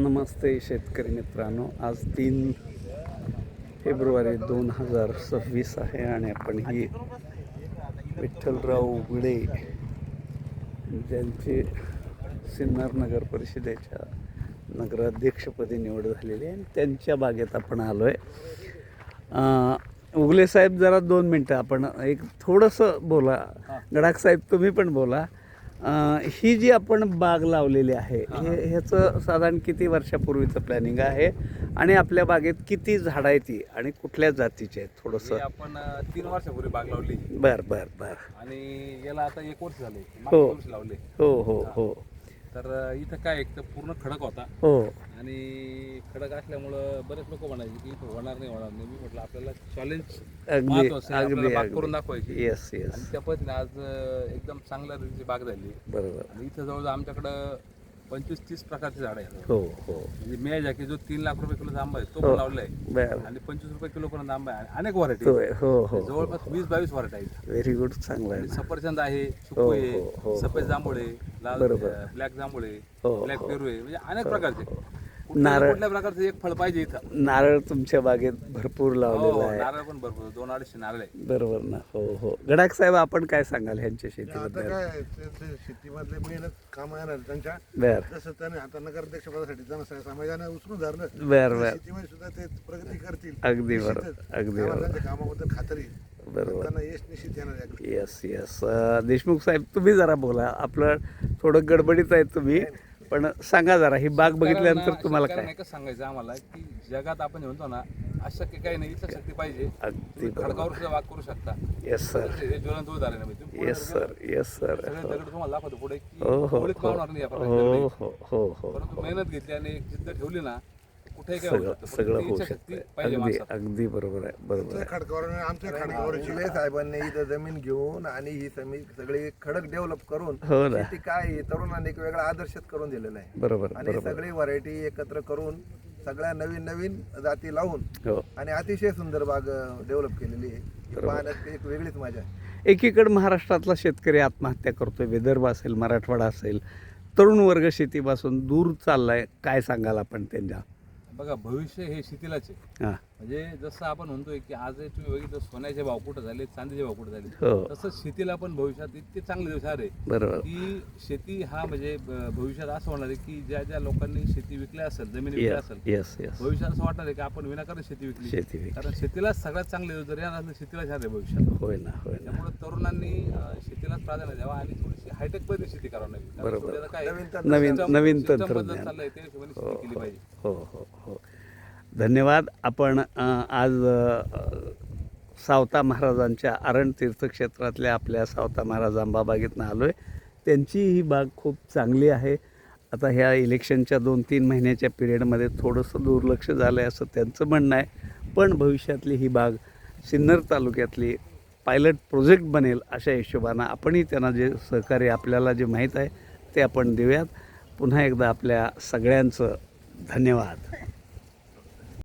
नमस्ते शेतकरी मित्रांनो, आज 3 फेब्रुवारी 2026 आहे आणि आपण ही विठ्ठलराव उगडे ज्यांची सिन्नर नगर परिषदेच्या नगराध्यक्षपदी निवड झालेली आहे आणि त्यांच्या बागेत आपण आलो आहे. उगले साहेब, जरा 2 मिनटं आपण एक थोडंसं बोला. गडाख साहेब, तुम्ही पण बोला. ही जी आपण बाग लावलेली आहे, ह्याचं साधारण किती वर्षापूर्वीचं प्लॅनिंग आहे आणि आपल्या बागेत किती झाडं आहेत ती आणि कुठल्या जातीचे आहेत? थोडंसं. आपण 3 वर्षापूर्वी बाग लावली. बर. आणि याला आता 1 वर्ष झाले. हो. वर्ष लावले. हो. तर इथं काय, एक तर पूर्ण खडक होता. हो. आणि खडक असल्यामुळं बरेच लोक म्हणायचे की इथं होणार नाही. मी म्हटलं आपल्याला चॅलेंज अगदी बाग करून दाखवायची. येस. आणि त्या पद्धतीने आज एकदम चांगल्या रीतीची बाग झाली. बरोबर. आणि इथं जवळजवळ आमच्याकडं 25-30 प्रकारचे झाडं आहेत. हो. म्हणजे मेजा की जो 3 लाख रुपये किलो आंबा आहे तो पण लावलाय. आणि 25 रुपये किलो पर्यंत आंबा आहे. अनेक व्हरायटी. हो. जवळपास 20-22 व्हरायटी आहेत. Very good. चांगलं आहे. सफरचंद आहे, चिकू आहे, सफेद जांभूळे, लाल ब्लॅक जांभूळे, ब्लॅक पेरू, म्हणजे अनेक प्रकारचे. कुठल्या प्रकारचं एक फळ पाहिजे इथं. नारळ तुमच्या बागेत भरपूर लावलेला आहे. नारळ पण भरपूर, 200-250 नारळ आहे. बरोबर ना. हो. गडाख साहेब, आपण काय सांगाल ह्यांच्या शेतीबद्दल? काय शेतीमधले मेहनत काम आहे ना त्यांच्या. जसं त्याने आता नगराध्यक्ष पदासाठी समाजाने उचलून धरलं. शेतीमध्ये सुद्धा ते प्रगती करतील. अगदी बरोबर. त्यांच्या कामाबद्दल खात्री. बरोबर. त्यांना यश निश्चित येणार. येस. देशमुख साहेब, तुम्ही जरा बोला. आपलं थोडं गडबडीत आहे तुम्ही, पण सांगा जरा, ही बाग बघितल्यानंतर तुम्हाला काय सांगायचं आम्हाला की जगात आपण म्हणतो ना, अशक्य काही नाही, इच्छा शक्ती पाहिजे. अगदी खडकावर सुद्धा बाग करू शकता. Yes sir. हे ज्वलंत उदाहरण आहे. Yes sir. सगळे दगड तुम्हाला दाखवतो पुढे की हो. परंतु मेहनत घेतली आणि एक जिद्द ठेवली ना, कुठे सगळं होऊ शकतं. अगदी बरोबर आहे. खडकावर आमच्या खडकावर शिले साहेबांनी इथं जमीन घेऊन आणि ही सगळी खडक डेव्हलप करून शेती काय तरुणांनी एक वेगळा आदर्श करून दिलेला आहे. बरोबर. आणि सगळी व्हरायटी एकत्र करून सगळ्या नवीन जाती लावून आणि अतिशय सुंदर बाग डेव्हलप केलेली आहे. पाहण्यात एक वेगळीच मजा आहे. एकीकडे महाराष्ट्रातला शेतकरी आत्महत्या करतोय, विदर्भ असेल, मराठवाडा असेल, तरुण वर्ग शेतीपासून दूर चाललाय. काय सांगाल आपण त्यांना? बघा, भविष्य हे शेतीलाच आहे. म्हणजे जसं आपण म्हणतोय की आज तुम्ही बघितलं सोन्याचे भाव कुठं झाले, चांदीचे भाव कुठं झाले, तसंच शेतीला पण भविष्यात इतके चांगले दिवस आहे की शेती हा म्हणजे भविष्यात असं होणार आहे की ज्या लोकांनी शेती विकल्या असेल, जमीन विकल्या असेल, भविष्यात असं वाटणार आहे की आपण विनाकारण शेती विकली. कारण शेतीला सगळ्यात चांगले दिवस जर येणार असले, शेतीला छान आहे भविष्यात. होय ना. त्यामुळे तरुणांनी शेतीलाच प्राधान्य द्यावा आणि थोडीशी हायटेक पद्धती शेती करावी लागेल. बरोबर. काय नवीन तंत्रज्ञान चाललंय त्या हिशोबाने शेती केली पाहिजे. हो. धन्यवाद. आपण आज सावता महाराजांच्या आरण तीर्थक्षेत्रातल्या आपल्या सावता महाराज आंबा बागेतनं आलो आहे. त्यांची ही बाग खूप चांगली आहे. आता ह्या इलेक्शनच्या 2-3 महिन्याच्या पिरियडमध्ये थोडंसं दुर्लक्ष झालं आहे असं त्यांचं म्हणणं आहे. पण भविष्यातली ही बाग सिन्नर तालुक्यातली पायलट प्रोजेक्ट बनेल अशा हिशोबानं आपणही त्यांना जे सहकार्य आपल्याला जे माहीत आहे ते आपण देऊयात. पुन्हा एकदा आपल्या सगळ्यांचं धन्यवाद.